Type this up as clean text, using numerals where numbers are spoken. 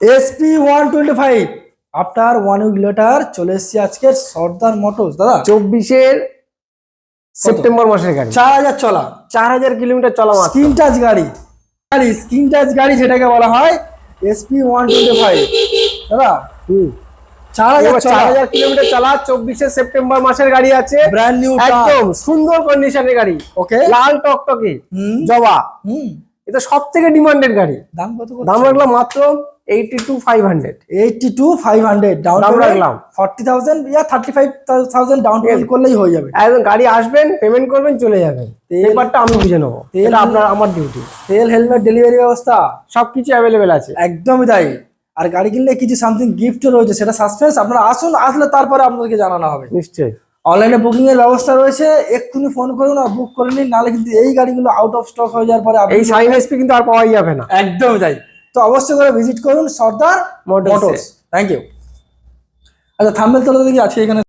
SP125 after 1 week letter চলে এসেছি আজকে সর্দার মোটরস দাদা 24 সেপ্টেম্বর মাসের গাড়ি 4000 চলা 4000 কিলোমিটার চলা মাত্র। স্ক্রিন টাচ গাড়ি যেটাকে বলা হয় SP125 দাদা 4000 কিলোমিটার চলা 24 সেপ্টেম্বর মাসের গাড়ি আছে, ব্র্যান্ড নিউ একদম সুন্দর কন্ডিশনের গাড়ি। ওকে লাল টকটকে জবা, এটা সবথেকে ডিমান্ডেড গাড়ি। দাম কত দাম রাখলাম মাত্র 82,500 ডাউন রাখলাম 40,000 ইয়া 35,000 ডাউন পেমেন্ট করলেই হয়ে যাবে। একদম গাড়ি আসবেন, পেমেন্ট করবেন, চলে যাবেন। পেপারটা আমি বুঝে নেবো, এটা আমার ডিউটি। তেল, হেলমেট, ডেলিভারি ব্যবস্থা সবকিছু অ্যাভেলেবেল আছে। একদমই তাই। আর গাড়ি কিনলে কিছু সামথিং গিফটও রয়েছে, সেটা সাসপেন্স। আপনারা আসুন, আসলে তারপরে আপনাদেরকে জানানো হবে। নিশ্চয়ই অনলাইনে বুকিং এর ব্যবস্থা রয়েছে, এক্ষুনি ফোন করুন আর বুক করে নিন, নাহলে কিন্তু এই গাড়িগুলো আউট অফ স্টক হয়ে যাওয়ার পরে এই সাইন এসপি কিন্তু আর পাওয়াই যাবে না। একদমই তাই। তো অবশ্যই করে ভিজিট করুন সর্দার মোটরস। Thank you. আচ্ছা থাম্বনেল তো দেখি আছে এখানে।